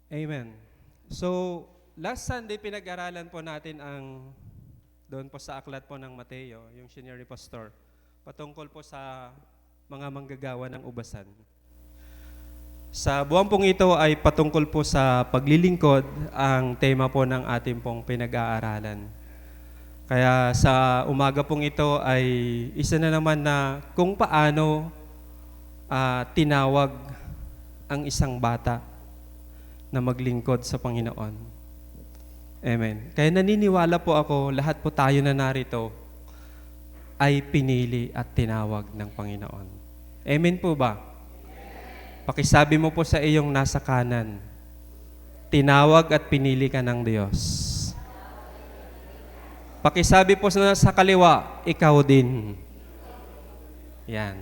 Amen. So, last Sunday pinag-aralan po natin ang doon po sa aklat po ng Mateo, yung senior pastor, patungkol po sa mga manggagawa ng ubasan. Sa buwan pong ito ay patungkol po sa paglilingkod ang tema po ng ating pong pinag-aaralan. Kaya sa umaga pong ito ay isa na naman na kung paano tinawag ang isang bata na maglingkod sa Panginoon. Amen. Kaya naniniwala po ako, lahat po tayo na narito ay pinili at tinawag ng Panginoon. Amen po ba? Pakisabi mo po sa iyong nasa kanan, tinawag at pinili ka ng Diyos. Pakisabi po sa kaliwa, ikaw din. Yan.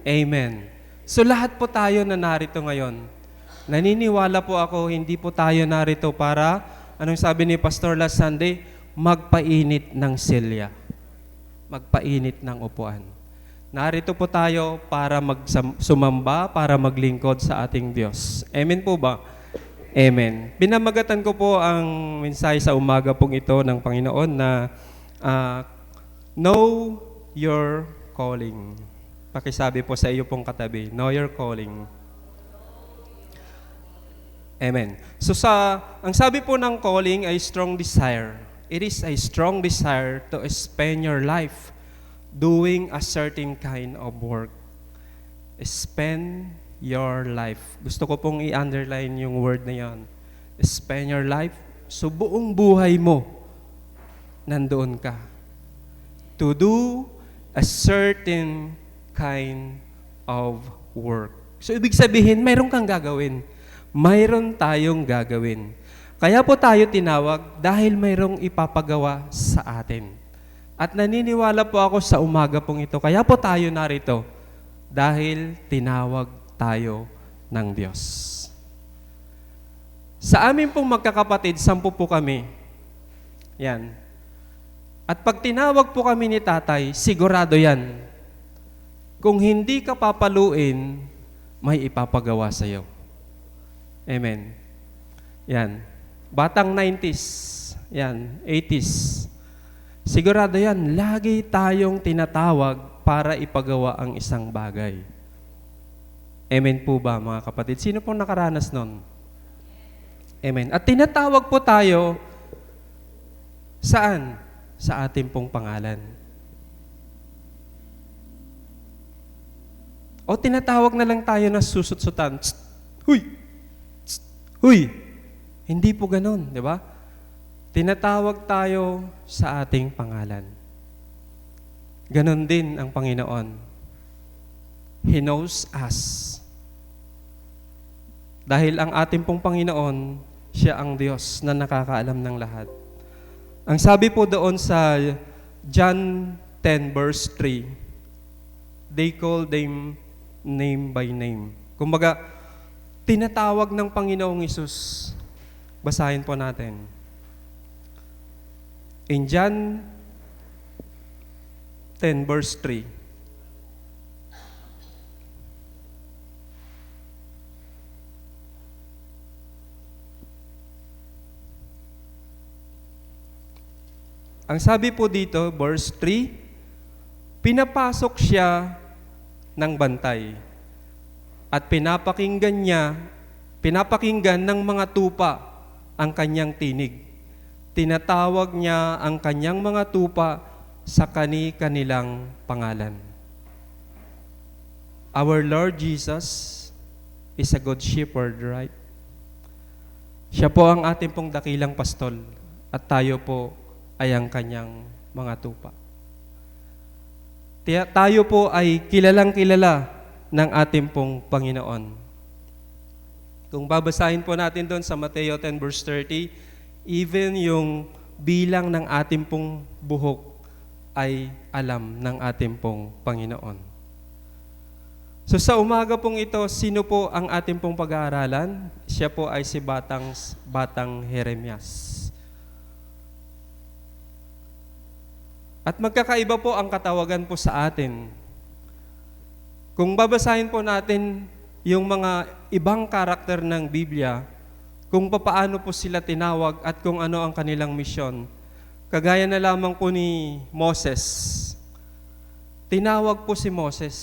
Amen. So lahat po tayo na narito ngayon, naniniwala po ako, hindi po tayo narito para, anong sabi ni Pastor last Sunday, magpainit ng silya. Magpainit ng upuan. Narito po tayo para sumamba, para maglingkod sa ating Diyos. Amen po ba? Amen. Pinamagatan ko po ang mensahe sa umaga pong ito ng Panginoon na know your calling. Pakisabi po sa iyo pong katabi, know your calling. Amen. So ang sabi po ng calling ay strong desire. It is a strong desire to spend your life doing a certain kind of work. Spend your life. Gusto ko pong i-underline yung word na yan. Spend your life. So buong buhay mo, nandoon ka. To do a certain kind of work. So ibig sabihin, mayroon kang gagawin. Mayroon tayong gagawin. Kaya po tayo tinawag dahil mayroong ipapagawa sa atin. At naniniwala po ako sa umaga pong ito. Kaya po tayo narito dahil tinawag tayo ng Diyos. Sa amin pong magkakapatid, 10 po kami. Yan. At pag tinawag po kami ni tatay, sigurado yan. Kung hindi ka papaluin, may ipapagawa sa iyo. Amen. Yan. Batang 90s, yan, 80s. Sigurado yan, lagi tayong tinatawag para ipagawa ang isang bagay. Amen po ba mga kapatid? Sino pong nakaranas nun? Amen. At tinatawag po tayo, saan? Sa ating pong pangalan. O tinatawag na lang tayo na susut-sutan. Huy! Huy! Hindi po ganun, di ba? Tinatawag tayo sa ating pangalan. Ganon din ang Panginoon. He knows us. Dahil ang ating pong Panginoon, siya ang Diyos na nakakaalam ng lahat. Ang sabi po doon sa John 10 verse 3, they call them name by name. Kumbaga, tinatawag ng Panginoong Hesus. Basahin po natin. In John 10 verse 3. Ang sabi po dito, verse 3, pinapasok siya ng bantay at pinapakinggan ng mga tupa ang kanyang tinig. Tinatawag niya ang kanyang mga tupa sa kani-kanilang pangalan. Our Lord Jesus is a good shepherd, right? Siya po ang ating pong dakilang pastol at tayo po ay ang kanyang mga tupa. Tayo po ay kilalang-kilala ng ating pong Panginoon. Kung babasahin po natin doon sa Mateo 10 verse 30, even yung bilang ng ating pong buhok ay alam ng ating pong Panginoon. So sa umaga pong ito, sino po ang ating pong pag-aaralan? Siya po ay si Batang Jeremias. At magkakaiba po ang katawagan po sa atin. Kung babasahin po natin yung mga ibang karakter ng Biblia, kung papaano po sila tinawag at kung ano ang kanilang misyon. Kagaya na lamang po ni Moses. Tinawag po si Moses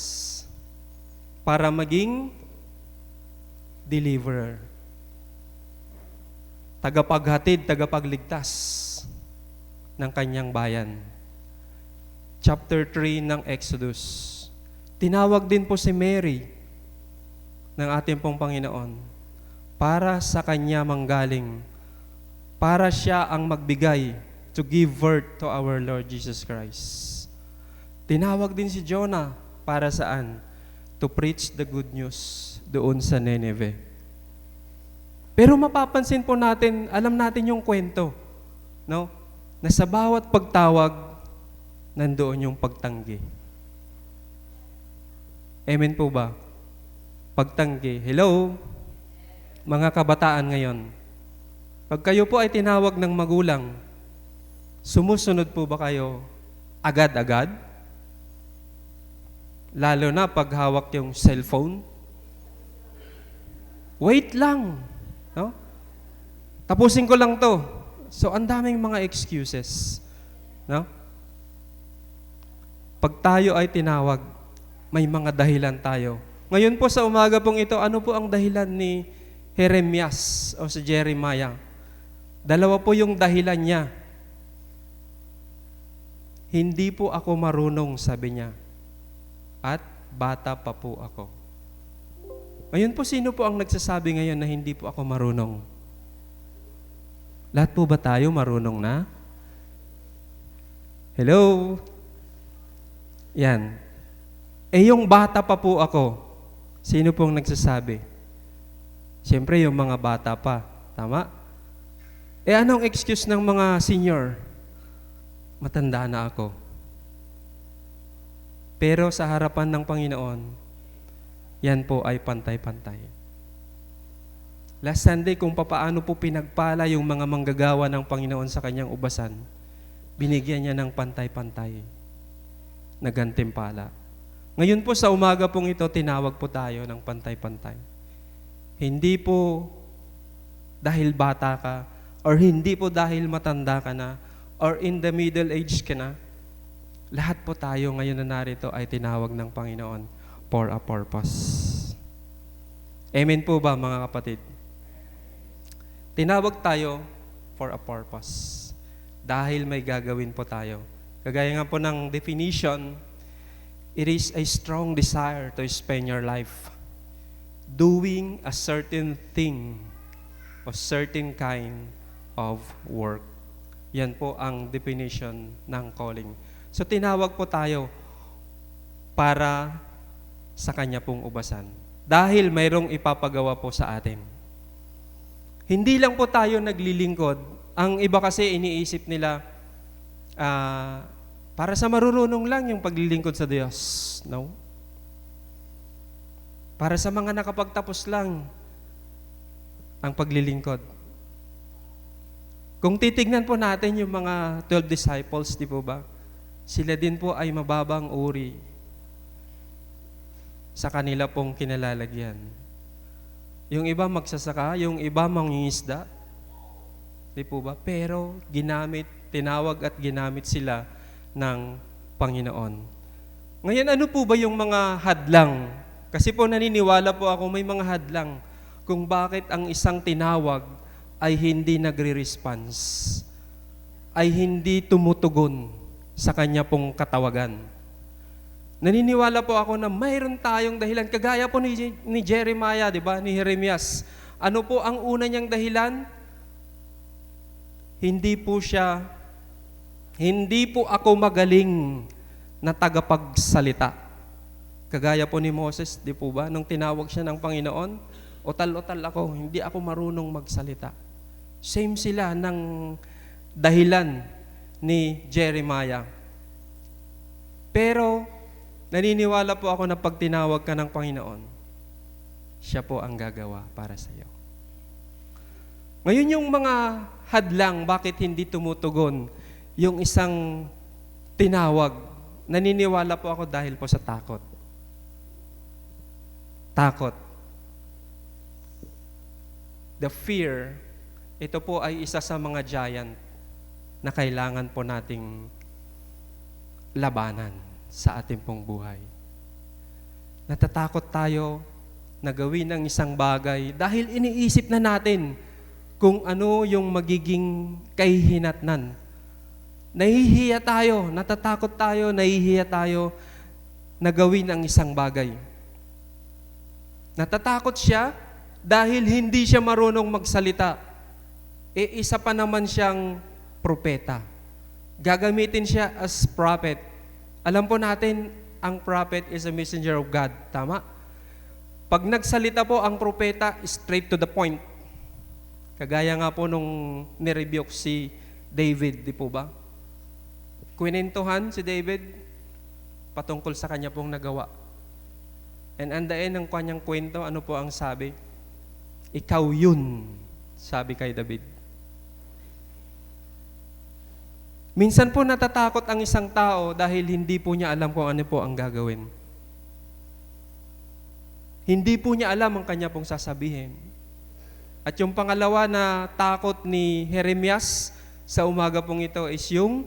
para maging deliverer. Tagapaghatid, tagapagligtas ng kanyang bayan. Chapter 3 ng Exodus. Tinawag din po si Mary ng ating pong Panginoon para sa kanya manggaling, para siya ang magbigay to give birth to our Lord Jesus Christ. Tinawag din si Jonah para saan? To preach the good news doon sa Nineveh. Pero mapapansin po natin, alam natin yung kwento, no? Na sa bawat pagtawag, nandoon yung pagtanggi. Amen po ba? Pagtanggi. Hello? Mga kabataan ngayon. Pag kayo po ay tinawag ng magulang, sumusunod po ba kayo agad-agad? Lalo na pag hawak yung cellphone. Wait lang. No? Tapusin ko lang to. So, ang daming mga excuses. No? Pag tayo ay tinawag, may mga dahilan tayo. Ngayon po sa umaga pong ito, ano po ang dahilan ni Jeremias o si Jeremiah? Dalawa po yung dahilan niya. Hindi po ako marunong, sabi niya. At bata pa po ako. Ngayon po, sino po ang nagsasabi ngayon na hindi po ako marunong? Lahat po ba tayo marunong na? Hello? Yan. Yung bata pa po ako, sino pong nagsasabi? Siyempre, yung mga bata pa. Tama? Anong excuse ng mga senior? Matanda na ako. Pero sa harapan ng Panginoon, yan po ay pantay-pantay. Last Sunday, kung papaano po pinagpala yung mga manggagawa ng Panginoon sa kanyang ubasan, binigyan niya ng pantay-pantay na gantimpala. Ngayon po sa umaga pong ito, tinawag po tayo ng pantay-pantay. Hindi po dahil bata ka, or hindi po dahil matanda ka na, or in the middle age ka na, lahat po tayo ngayon na narito ay tinawag ng Panginoon for a purpose. Amen po ba, mga kapatid? Tinawag tayo for a purpose. Dahil may gagawin po tayo. Kagaya nga po ng definition, it is a strong desire to spend your life doing a certain thing or certain kind of work. Yan po ang definition ng calling. So tinawag po tayo para sa kanya pong ubasan. Dahil mayroong ipapagawa po sa atin. Hindi lang po tayo naglilingkod. Ang iba kasi iniisip nila, para sa marurunong lang yung paglilingkod sa Diyos. No? Para sa mga nakapagtapos lang ang paglilingkod. Kung titignan po natin yung mga 12 disciples, di po ba? Sila din po ay mababang uri sa kanila pong kinalalagyan. Yung iba magsasaka, yung iba mangingisda, di po ba? Pero tinawag at ginamit sila ng Panginoon. Ngayon, ano po ba yung mga hadlang? Kasi po naniniwala po ako may mga hadlang kung bakit ang isang tinawag ay hindi nagre-response, ay hindi tumutugon sa kanya pong katawagan. Naniniwala po ako na mayroon tayong dahilan, kagaya po ni Jeremiah, di ba, ni Jeremias. Ano po ang una niyang dahilan? Hindi po ako magaling na tagapagsalita. Kagaya po ni Moses, di po ba, nung tinawag siya ng Panginoon, otal-otal ako, hindi ako marunong magsalita. Same sila ng dahilan ni Jeremiah. Pero, naniniwala po ako na pag tinawag ka ng Panginoon, siya po ang gagawa para sa iyo. Ngayon yung mga hadlang, bakit hindi tumutugon yung isang tinawag, naniniwala po ako dahil po sa takot. Takot. the fear, ito po ay isa sa mga giant na kailangan po nating labanan sa ating pong buhay. Natatakot tayo na gawin ang isang bagay dahil iniisip na natin kung ano yung magiging kahihinatnan. Nahihiya tayo, natatakot tayo, nahihiya tayo na gawin ang isang bagay. Natatakot siya dahil hindi siya marunong magsalita. Isa pa naman siyang propeta. Gagamitin siya as prophet. Alam po natin, ang prophet is a messenger of God. Tama? Pag nagsalita po ang propeta, straight to the point. Kagaya nga po nung nirebuke si David, di po ba? Kwinentuhan si David patungkol sa kanya pong nagawa. And ang daen ng kanyang kwento, ano po ang sabi? Ikaw yun, sabi kay David. Minsan po natatakot ang isang tao dahil hindi po niya alam kung ano po ang gagawin. Hindi po niya alam ang kanya pong sasabihin. At yung pangalawa na takot ni Jeremias sa umaga pong ito is yung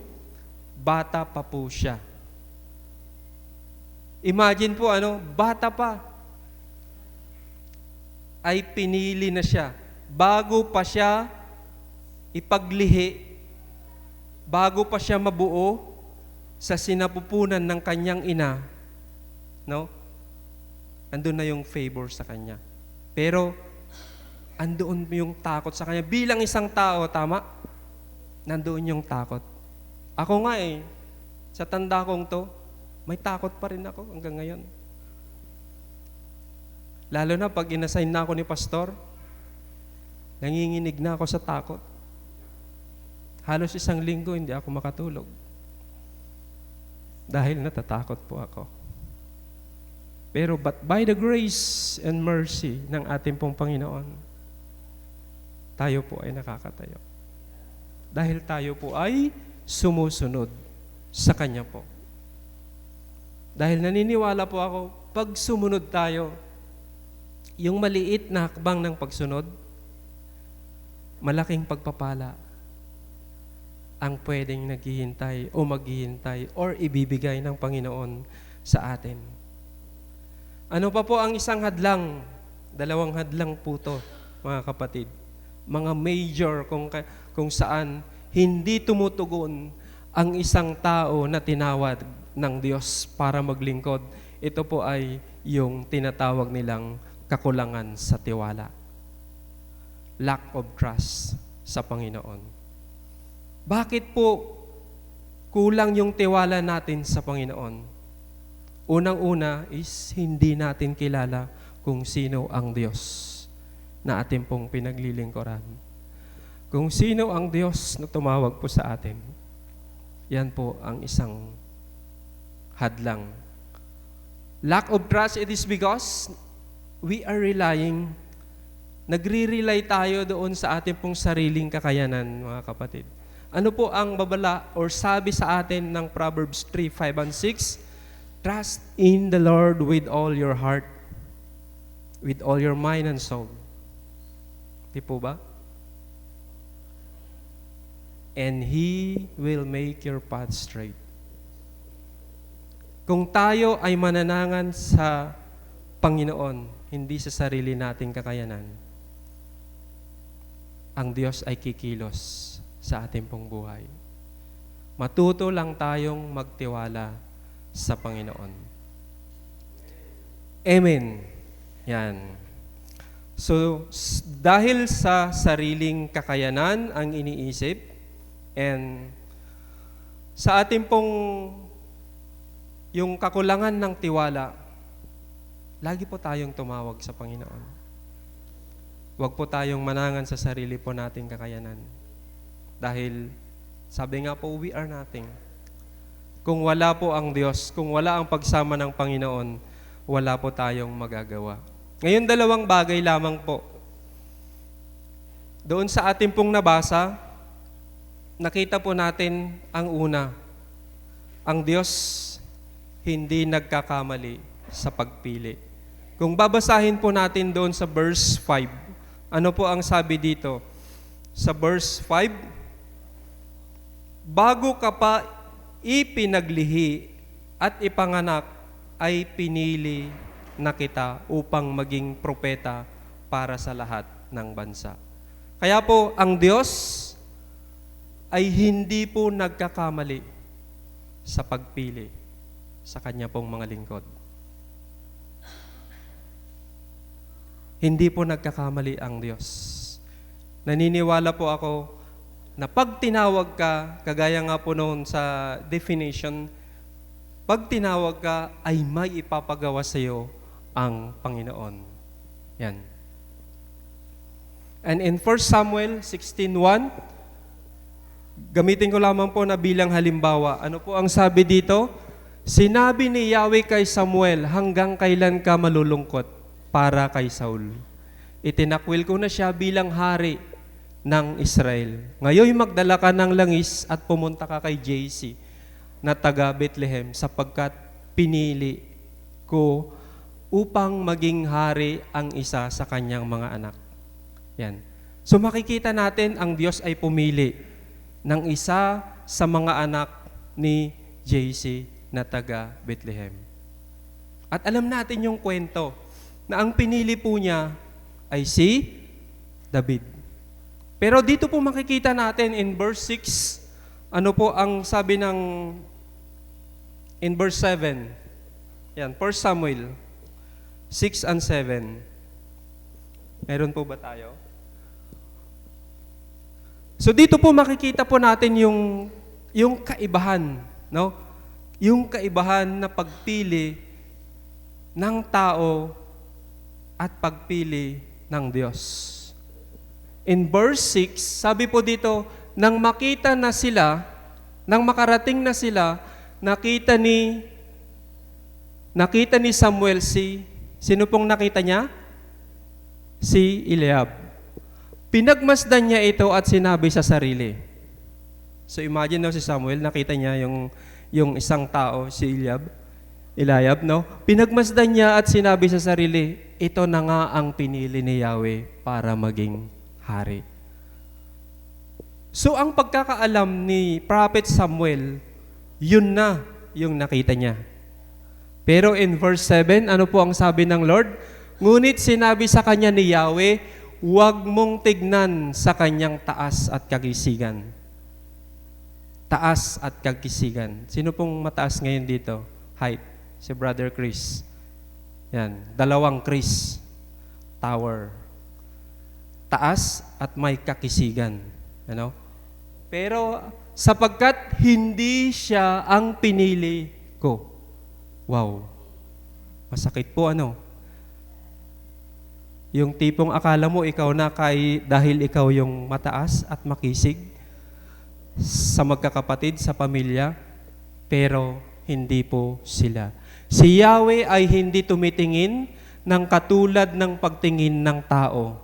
bata pa po siya. Imagine po bata pa ay pinili na siya. Bago pa siya ipaglihi, bago pa siya mabuo sa sinapupunan ng kanyang ina, andun na yung favor sa kanya. Pero, andoon yung takot sa kanya. Bilang isang tao, tama? Nandoon yung takot. Ako nga sa tanda kong to, may takot pa rin ako hanggang ngayon. Lalo na pag inassign na ako ni pastor, nanginginig na ako sa takot. Halos 1 linggo hindi ako makatulog. Dahil natatakot po ako. Pero but by the grace and mercy ng ating pong Panginoon, tayo po ay nakakatayo. Dahil tayo po ay sumusunod sa Kanya po. Dahil naniniwala po ako, pag sumunod tayo, yung maliit na hakbang ng pagsunod, malaking pagpapala ang pwedeng naghihintay o maghihintay or ibibigay ng Panginoon sa atin. Ano pa po ang isang hadlang? 2 hadlang po to, mga kapatid. Mga major kung saan hindi tumutugon ang isang tao na tinawag ng Diyos para maglingkod. Ito po ay yung tinatawag nilang kakulangan sa tiwala. Lack of trust sa Panginoon. Bakit po kulang yung tiwala natin sa Panginoon? Unang-una is hindi natin kilala kung sino ang Diyos na ating pong pinaglilingkuran. Kung sino ang Diyos na tumawag po sa atin, yan po ang isang hadlang. Lack of trust, it is because we are nagre-rely tayo doon sa ating pong sariling kakayanan, mga kapatid. Ano po ang babala or sabi sa atin ng Proverbs 3, 5, and 6? Trust in the Lord with all your heart, with all your mind and soul. Di po ba? And He will make your path straight. Kung tayo ay mananangan sa Panginoon, hindi sa sarili nating kakayanan, ang Diyos ay kikilos sa ating pong buhay. Matuto lang tayong magtiwala sa Panginoon. Amen. Yan. So, dahil sa sariling kakayanan ang iniisip, and sa ating pong yung kakulangan ng tiwala, lagi po tayong tumawag sa Panginoon. Huwag po tayong manangan sa sarili po nating kakayanan. Dahil, sabi nga po, we are nothing. Kung wala po ang Diyos, kung wala ang pagsama ng Panginoon, wala po tayong magagawa. Ngayon, 2 bagay lamang po. Doon sa ating pong nabasa, nakita po natin ang una. Ang Diyos hindi nagkakamali sa pagpili. Kung babasahin po natin doon sa verse 5, Ano po ang sabi dito? Sa verse 5, bago ka pa ipinaglihi at ipanganak, ay pinili na kita upang maging propeta para sa lahat ng bansa. Kaya po, ang Diyos ay hindi po nagkakamali sa pagpili sa Kanya pong mga lingkod. Hindi po nagkakamali ang Diyos. Naniniwala po ako na pag tinawag ka, kagaya nga po noon sa definition, pag tinawag ka ay may ipapagawa sa iyo ang Panginoon. Yan. And in 1 Samuel 16:1, gamitin ko lamang po na bilang halimbawa. Ano po ang sabi dito? Sinabi ni Yahweh kay Samuel, hanggang kailan ka malulungkot para kay Saul? Itinakwil ko na siya bilang hari ng Israel. Ngayon magdala ka ng langis at pumunta ka kay JC na taga Bethlehem sapagkat pinili ko upang maging hari ang isa sa kanyang mga anak. Yan. So makikita natin ang Diyos ay pumili ng isa sa mga anak ni JC na taga Bethlehem. At alam natin yung kwento na ang pinili po niya ay si David. Pero dito po makikita natin in verse 6, ano po ang sabi ng in verse 7. Yan, 1 Samuel 6 and 7. Meron po ba tayo? So dito po makikita po natin yung kaibahan, no? Yung kaibahan na pagpili ng tao at pagpili ng Diyos. In verse 6, sabi po dito, nang makita na sila, nang makarating na sila, nakita ni Samuel sino pong nakita niya? Si Eliab. Pinagmasdan niya ito at sinabi sa sarili. So imagine no, si Samuel, nakita niya yung isang tao, si Eliab, no? Pinagmasdan niya at sinabi sa sarili, ito na nga ang pinili ni Yahweh para maging hari. So ang pagkakaalam ni Prophet Samuel, yun na yung nakita niya. Pero in verse 7, ano po ang sabi ng Lord? Ngunit sinabi sa kanya ni Yahweh, huwag mong tignan sa kanyang taas at kagisigan. Taas at kagisigan. Sino pong mataas ngayon dito? Height. Si Brother Chris. Yan. 2 Chris. Tower. Taas at may kakisigan. Ano? Pero sapagkat hindi siya ang pinili ko. Wow. Masakit po ano? Yung tipong akala mo ikaw na dahil ikaw yung mataas at makisig sa magkakapatid, sa pamilya, pero hindi po sila. Si Yahweh ay hindi tumitingin ng katulad ng pagtingin ng tao.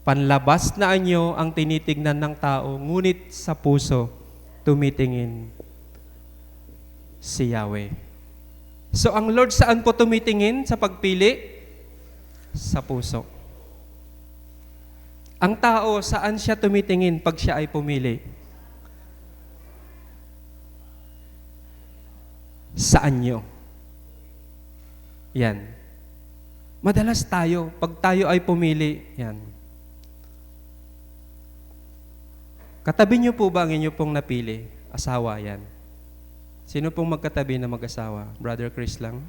Panlabas na anyo ang tinitingnan ng tao, ngunit sa puso tumitingin si Yahweh. So ang Lord saan po tumitingin sa pagpili? Sa puso. Ang tao, saan siya tumitingin pag siya ay pumili? Sa anyo. Yan. Madalas tayo, pag tayo ay pumili, yan. Katabi niyo po ba ang inyo pong napili? Asawa, yan. Sino pong magkatabi na mag-asawa? Brother Chris lang?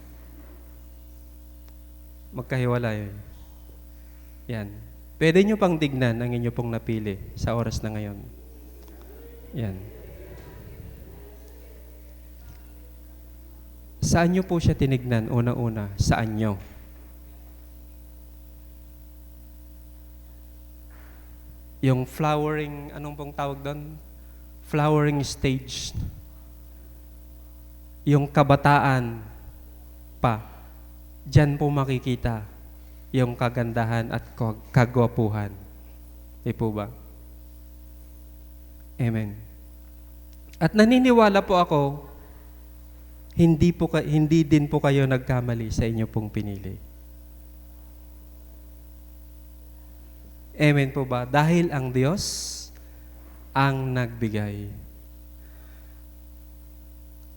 Magkahiwalay. Yan. Pwede nyo pang tignan ang inyo pong napili sa oras na ngayon. Yan. Saan nyo po siya tinignan? Una-una, saan nyo? Yung flowering, anong pong tawag doon? Flowering stage. Yung kabataan pa. Diyan po makikita yung kagandahan at kagwapuhan. Di po ba? Amen. At naniniwala po ako, hindi din po kayo nagkamali sa inyo pong pinili. Amen po ba? Dahil ang Diyos ang nagbigay.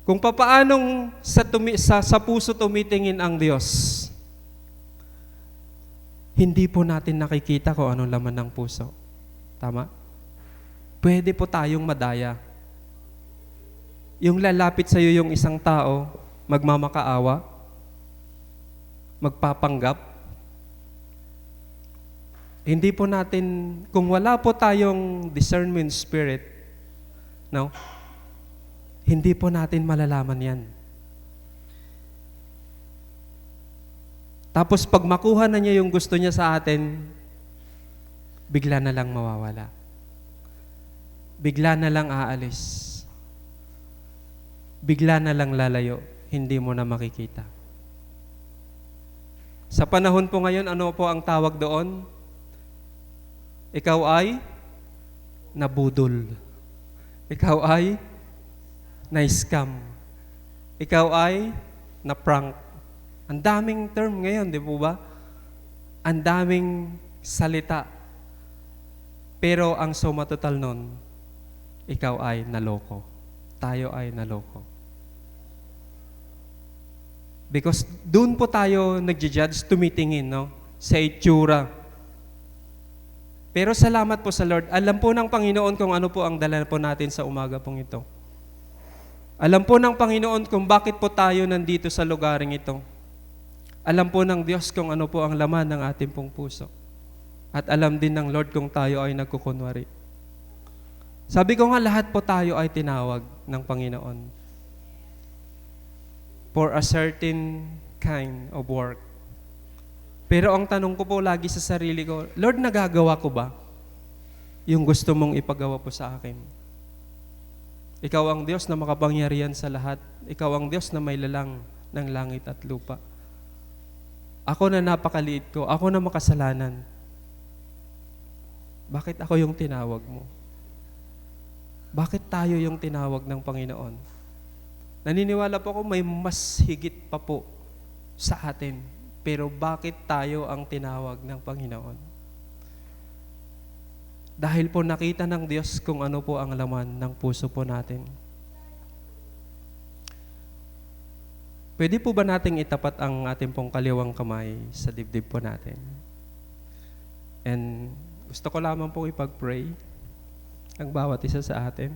Kung papaanong sa puso tumitingin ang Diyos, hindi po natin nakikita kung anong laman ng puso. Tama? Pwede po tayong madaya. Yung lalapit sa iyo yung isang tao, magmamakaawa, magpapanggap. Hindi po natin, kung wala po tayong discernment spirit, no? Hindi po natin malalaman yan. Tapos pag makuha na niya yung gusto niya sa atin, bigla na lang mawawala. Bigla na lang aalis. Bigla na lang lalayo. Hindi mo na makikita. Sa panahon po ngayon, ano po ang tawag doon? Ikaw ay nabudol. Ikaw ay na-scam. Ikaw ay na-prank. Ang daming term ngayon, di po ba? Ang daming salita. Pero ang suma total nun, ikaw ay naloko. Tayo ay naloko. Because doon po tayo nagja-judge, tumitingin, no? Sa itsura. Pero salamat po sa Lord. Alam po ng Panginoon kung ano po ang dala po natin sa umaga pong ito. Alam po ng Panginoon kung bakit po tayo nandito sa lugaring ito. Alam po ng Diyos kung ano po ang laman ng ating pong puso. At alam din ng Lord kung tayo ay nagkukunwari. Sabi ko nga, lahat po tayo ay tinawag ng Panginoon for a certain kind of work. Pero ang tanong ko po lagi sa sarili ko, Lord, nagagawa ko ba yung gusto mong ipagawa po sa akin? Ikaw ang Diyos na makapangyarihan sa lahat. Ikaw ang Diyos na may lalang ng langit at lupa. Ako na napakaliit ko, ako na makasalanan. Bakit ako yung tinawag mo? Bakit tayo yung tinawag ng Panginoon? Naniniwala po ako may mas higit pa po sa atin. Pero bakit tayo ang tinawag ng Panginoon? Dahil po nakita ng Diyos kung ano po ang laman ng puso po natin. Pwede po ba nating itapat ang ating pong kaliwang kamay sa dibdib po natin? And gusto ko lamang po ipag-pray ang bawat isa sa atin.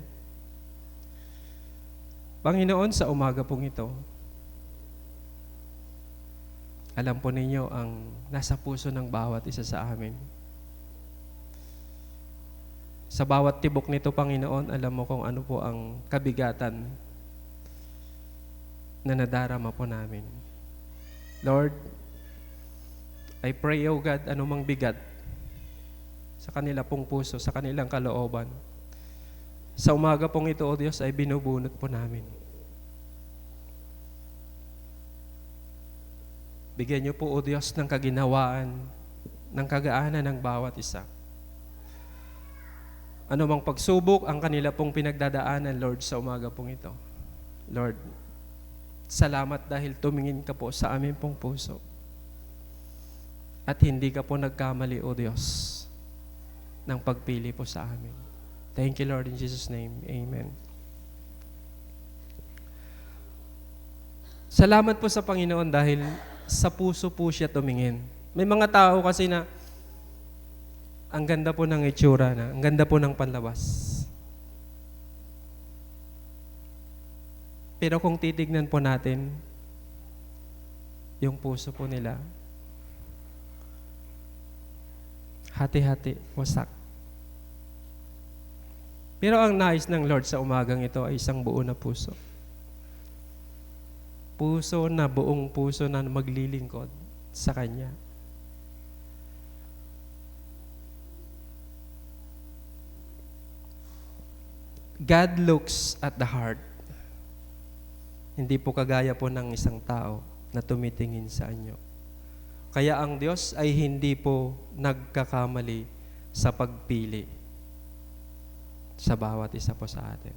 Panginoon, sa umaga pong ito, alam po ninyo ang nasa puso ng bawat isa sa amin. Sa bawat tibok nito, Panginoon, alam mo kung ano po ang kabigatan na nadarama po namin. Lord, I pray, O God, anumang bigat sa kanila pong puso, sa kanilang kalooban. Sa umaga pong ito, O Diyos, ay binubunot po namin. Bigyan niyo po, O Diyos, ng kaginawaan, ng kagaanan ng bawat isa. Ano mang pagsubok ang kanila pong pinagdadaanan, Lord, sa umaga pong ito. Lord, salamat dahil tumingin ka po sa aming pong puso. At hindi ka po nagkamali, O Diyos, ng pagpili po sa amin. Thank you, Lord, in Jesus' name. Amen. Salamat po sa Panginoon dahil sa puso po siya tumingin. May mga tao kasi na ang ganda po ng itsura na, ang ganda po ng panlabas. Pero kung titignan po natin, yung puso po nila, hati-hati, wasak. Pero ang nais ng Lord sa umagang ito ay isang buo na puso. Puso na buong puso na maglilingkod sa Kanya. God looks at the heart. Hindi po kagaya po ng isang tao na tumitingin sa inyo. Kaya ang Diyos ay hindi po nagkakamali sa pagpili sa bawat isa po sa atin.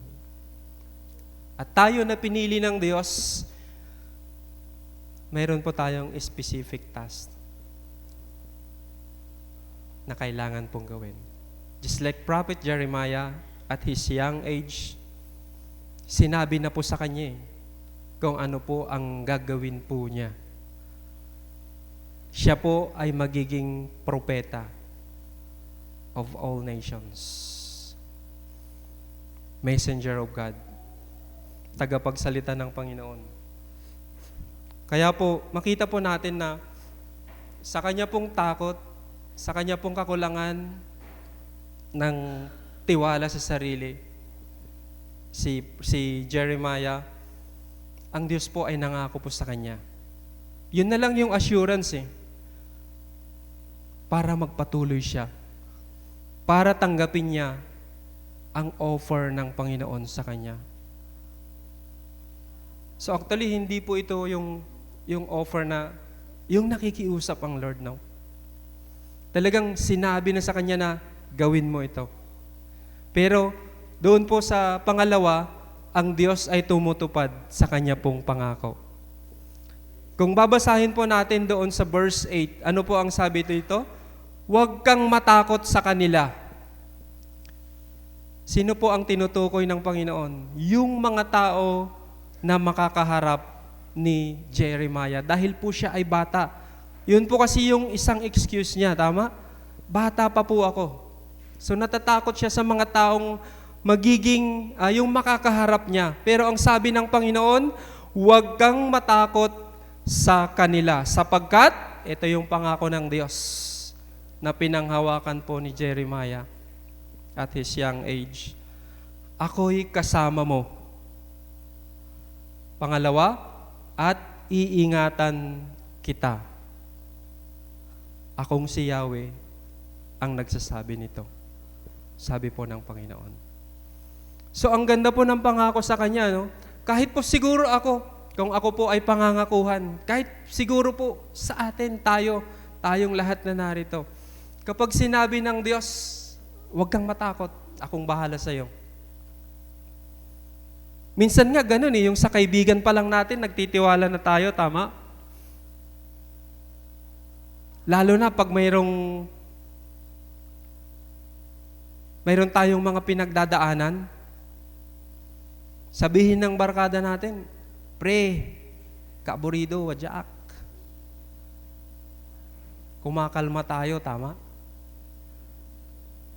At tayo na pinili ng Diyos, mayroon po tayong specific task na kailangan pong gawin. Just like Prophet Jeremiah, at his young age, sinabi na po sa kanya kung ano po ang gagawin po niya. Siya po ay magiging propeta of all nations. Messenger of God. Tagapagsalita ng Panginoon. Kaya po, makita po natin na sa kanya pong takot, sa kanya pong kakulangan ng tiwala sa sarili, si Jeremiah, ang Diyos po ay nangako po sa kanya. Yun na lang yung assurance para magpatuloy siya, para tanggapin niya ang offer ng Panginoon sa kanya. So actually, hindi po ito yung offer na, yung nakikiusap ang Lord, no? Talagang sinabi na sa kanya na, gawin mo ito. Pero doon po sa pangalawa, ang Diyos ay tumutupad sa kanya pong pangako. Kung babasahin po natin doon sa verse 8, ano po ang sabi dito? Huwag kang matakot sa kanila. Sino po ang tinutukoy ng Panginoon? Yung mga tao na makakaharap ni Jeremiah. Dahil po siya ay bata. Yun po kasi yung isang excuse niya, tama? Bata pa po ako. So natatakot siya sa mga taong magiging, yung makakaharap niya. Pero ang sabi ng Panginoon, huwag kang matakot sa kanila. Sapagkat, ito yung pangako ng Diyos na pinanghawakan po ni Jeremiah at his young age. Ako'y kasama mo. Pangalawa, at iingatan kita. Akong si Yahweh ang nagsasabi nito. Sabi po ng Panginoon. So ang ganda po ng pangako sa kanya, no? Kahit po siguro ako, kung ako po ay pangangakuhan, kahit siguro po sa atin, tayong lahat na narito, kapag sinabi ng Diyos, huwag kang matakot, akong bahala sa iyo. Minsan nga ganun yung sa kaibigan pa lang natin, nagtitiwala na tayo, tama? Lalo na pag mayroon tayong mga pinagdadaanan, sabihin ng barkada natin, pre, kaaburido, wadyaak. Kumakalma tayo, tama?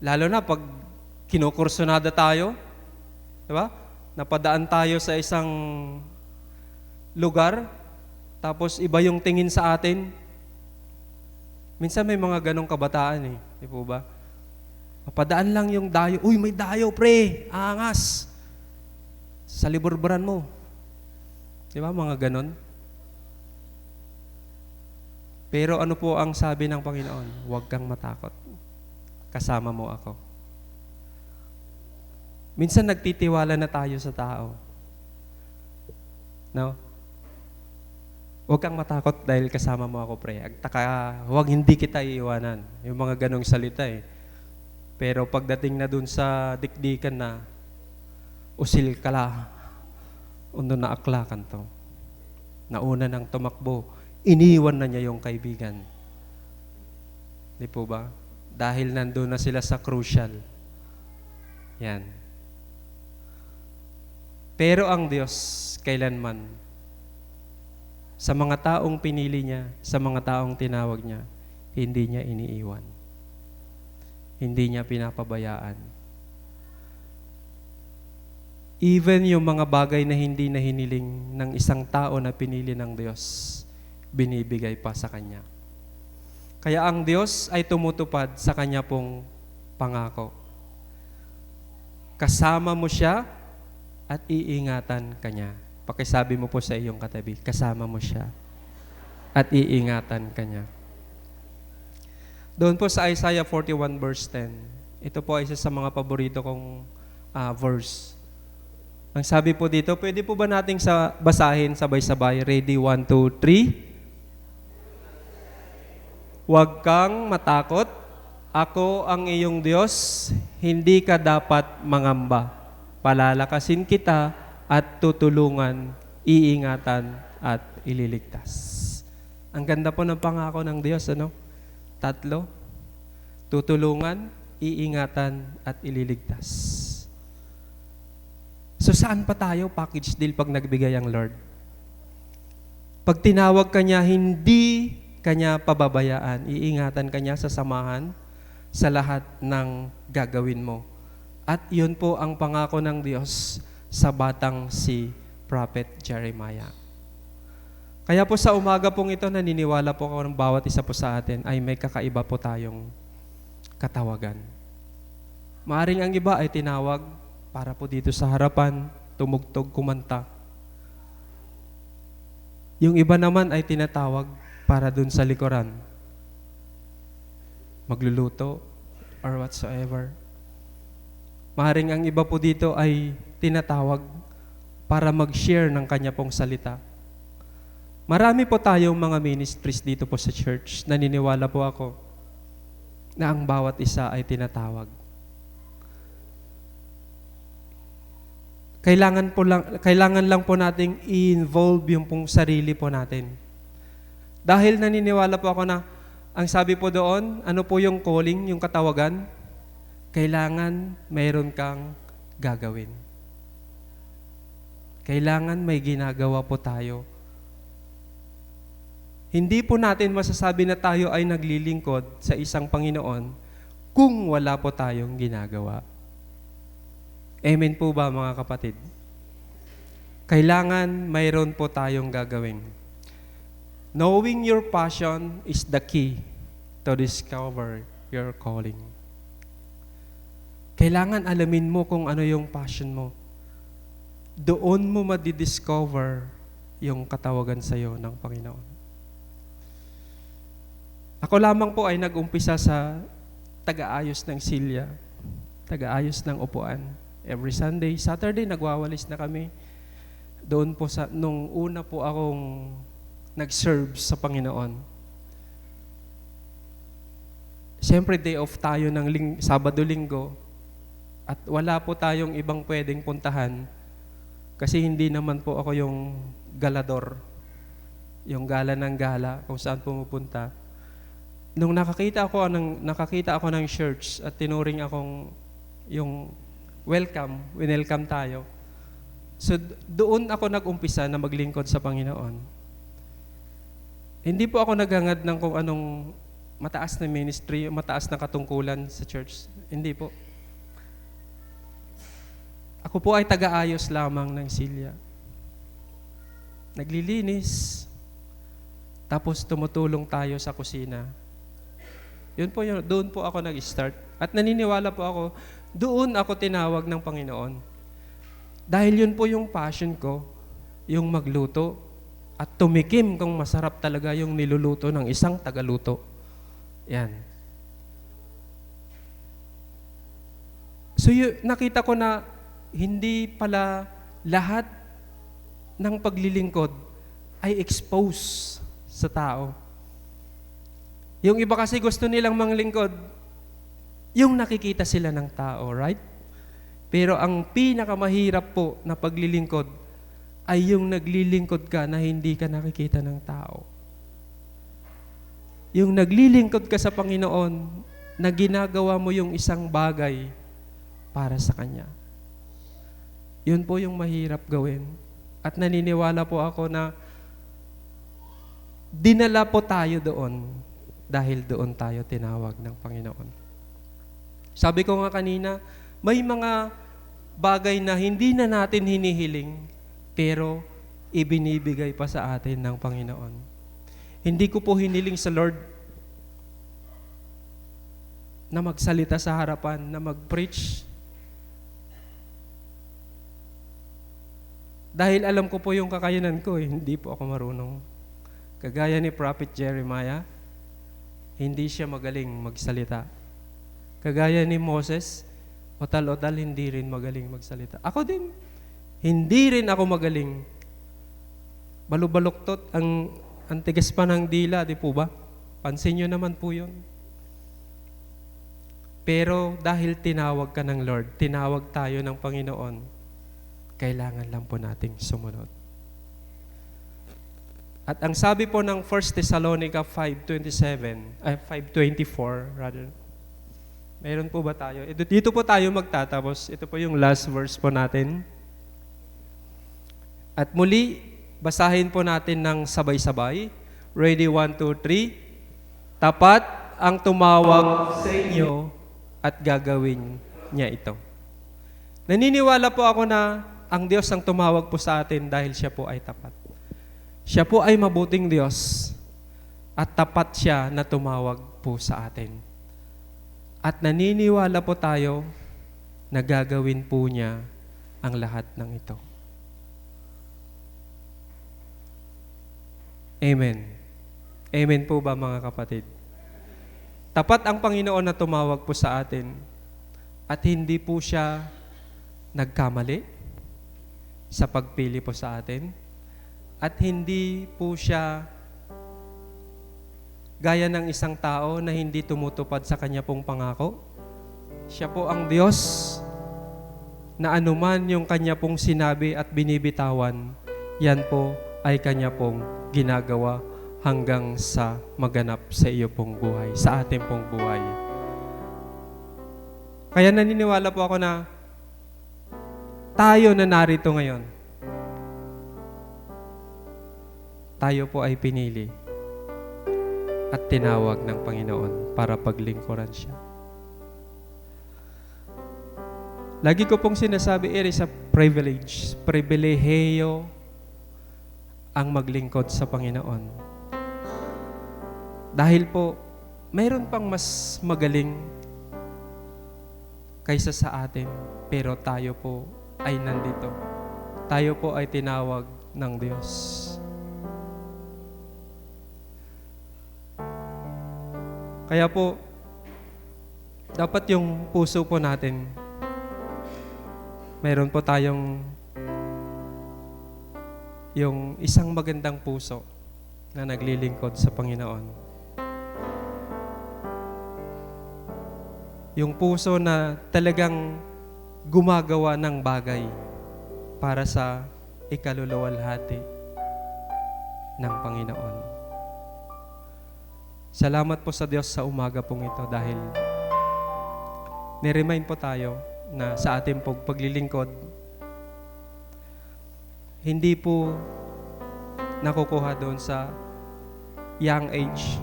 Lalo na pag kinukursunada tayo, di ba? Napadaan tayo sa isang lugar, tapos iba yung tingin sa atin. Minsan may mga ganong kabataan di po ba? Mapadaan lang yung dayo. Uy, may dayo, pre. Angas. Sa liburburan mo. Di ba, mga ganon? Pero ano po ang sabi ng Panginoon? Huwag kang matakot. Kasama mo ako. Minsan nagtitiwala na tayo sa tao. No? Huwag kang matakot dahil kasama mo ako, pre. Huwag hindi kita iiwanan. Yung mga ganong salita Pero pagdating na dun sa dikdikan na, usil ka la, undo na aklakan to. Nauna nang tumakbo, iniwan na niya yung kaibigan. Di po ba? Dahil nandun na sila sa crucial. Yan. Pero ang Diyos, kailanman, sa mga taong pinili niya, sa mga taong tinawag niya, hindi niya iniiwan. Hindi niya pinapabayaan. Even yung mga bagay na hindi na hiniling ng isang tao na pinili ng Diyos, binibigay pa sa Kanya. Kaya ang Diyos ay tumutupad sa Kanya pong pangako. Kasama mo siya at iingatan ka niya. Pakisabi mo po sa iyong katabi, kasama mo siya at iingatan ka niya. Doon po sa Isaiah 41 verse 10, ito po ay isa sa mga paborito kong verse. Ang sabi po dito, pwede po ba nating basahin sabay-sabay? Ready? 1, 2, 3. Huwag kang matakot, ako ang iyong Diyos, hindi ka dapat mangamba. Palalakasin kita at tutulungan, iingatan at ililigtas. Ang ganda po ng pangako ng Diyos, ano? 3. tutulungan, iingatan, at ililigtas. So saan pa tayo package deal pag nagbigay ang Lord? Pag tinawag ka niya, hindi kanya pababayaan. Iingatan ka niya sa samahan sa lahat ng gagawin mo. At yun po ang pangako ng Diyos sa batang si Prophet Jeremiah. Kaya po sa umaga pong ito, naniniwala po ako ng bawat isa po sa atin ay may kakaiba po tayong katawagan. Maaring ang iba ay tinawag para po dito sa harapan, tumugtog, kumanta. Yung iba naman ay tinatawag para dun sa likuran. Magluluto or whatsoever. Maaring ang iba po dito ay tinatawag para mag-share ng kanya pong salita. Marami po tayong mga ministries dito po sa church. Naniniwala po ako na ang bawat isa ay tinatawag. Kailangan lang po nating i-involve yung pong sarili po natin. Dahil naniniwala po ako na ang sabi po doon, ano po yung calling, yung katawagan? Kailangan mayroon kang gagawin. Kailangan may ginagawa po tayo. Hindi po natin masasabi na tayo ay naglilingkod sa isang Panginoon kung wala po tayong ginagawa. Amen po ba mga kapatid? Kailangan mayroon po tayong gagawin. Knowing your passion is the key to discover your calling. Kailangan alamin mo kung ano yung passion mo. Doon mo madidiscover yung katawagan sa iyo ng Panginoon. Ako lamang po ay nag-umpisa sa taga-ayos ng silya, taga-ayos ng upuan. Every Sunday, Saturday, nagwawalis na kami. Doon po nung una po akong nag-serve sa Panginoon. Siyempre, day off tayo ng Sabado-Linggo at wala po tayong ibang pwedeng puntahan kasi hindi naman po ako yung galador, yung gala ng gala kung saan pumupunta. Nung nakakita ako ng church at tinuring akong yung winelcome tayo. So doon ako nag-umpisa na maglingkod sa Panginoon. Hindi po ako naghangad ng kung anong mataas na ministry, mataas na katungkulan sa church. Hindi po. Ako po ay taga-ayos lamang ng silya. Naglilinis, tapos tumutulong tayo sa kusina. Doon po ako nag-start. At naniniwala po ako, doon ako tinawag ng Panginoon. Dahil yun po yung passion ko, yung magluto, at tumikim kung masarap talaga yung niluluto ng isang tagaluto. Yan. So nakita ko na hindi pala lahat ng paglilingkod ay expose sa tao. Yung iba kasi gusto nilang manglingkod, yung nakikita sila ng tao, right? Pero ang pinakamahirap po na paglilingkod ay yung naglilingkod ka na hindi ka nakikita ng tao. Yung naglilingkod ka sa Panginoon na ginagawa mo yung isang bagay para sa Kanya. Yun po yung mahirap gawin. At naniniwala po ako na dinala po tayo doon dahil doon tayo tinawag ng Panginoon. Sabi ko nga kanina, may mga bagay na hindi na natin hinihiling, pero ibinibigay pa sa atin ng Panginoon. Hindi ko po hiniling sa Lord na magsalita sa harapan, na mag-preach. Dahil alam ko po yung kakayanan ko, hindi po ako marunong. Kagaya ni Prophet Jeremiah, hindi siya magaling magsalita. Kagaya ni Moses, otal-otal, hindi rin magaling magsalita. Ako din, hindi rin ako magaling. Balubaluktot, ang tigas pa ng dila, di po ba? Pansin nyo naman po yun. Pero dahil tinawag ka ng Lord, tinawag tayo ng Panginoon, kailangan lang po nating sumunod. At ang sabi po ng 1 Thessalonica 5:24 rather, Meron po ba tayo? Dito po tayo magtatapos. Ito po yung last verse po natin. At muli, basahin po natin ng sabay-sabay. Ready, 1, 2, 3. Tapat ang tumawag sa inyo at gagawin niya ito. Naniniwala po ako na ang Diyos ang tumawag po sa atin dahil siya po ay tapat. Siya po ay mabuting Diyos at tapat siya na tumawag po sa atin. At naniniwala po tayo na gagawin po niya ang lahat ng ito. Amen. Amen po ba mga kapatid? Tapat ang Panginoon na tumawag po sa atin at hindi po siya nagkamali sa pagpili po sa atin at hindi po siya gaya ng isang tao na hindi tumutupad sa kanya pong pangako. Siya po ang Diyos na anuman yung kanya pong sinabi at binibitawan, yan po ay kanya pong ginagawa hanggang sa maganap sa iyo pong buhay, sa ating pong buhay. Kaya naniniwala po ako na tayo na narito ngayon, tayo po ay pinili at tinawag ng Panginoon para paglingkuran siya. Lagi ko pong sinasabi, it is a privilege, pribilehiyo ang maglingkod sa Panginoon. Dahil po, mayroon pang mas magaling kaysa sa atin, pero tayo po ay nandito. Tayo po ay tinawag ng Diyos. Kaya po, dapat yung puso po natin, mayroon po tayong yung isang magandang puso na naglilingkod sa Panginoon. Yung puso na talagang gumagawa ng bagay para sa ikaluluwalhati ng Panginoon. Salamat po sa Diyos sa umaga pong ito dahil niremind po tayo na sa ating paglilingkod, hindi po nakukuha doon sa young age,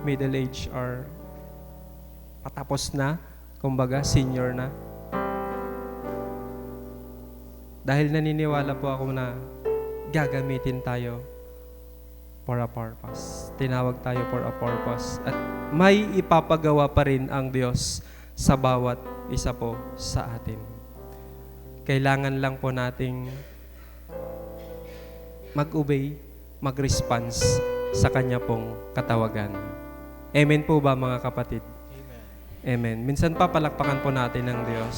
middle age, or patapos na, kumbaga senior na. Dahil naniniwala po ako na gagamitin tayo for a purpose. Tinawag tayo for a purpose. At may ipapagawa pa rin ang Diyos sa bawat isa po sa atin. Kailangan lang po nating mag-obey, mag-response sa Kanya pong katawagan. Amen po ba mga kapatid? Amen. Amen. Minsan pa palakpakan po natin ng Diyos.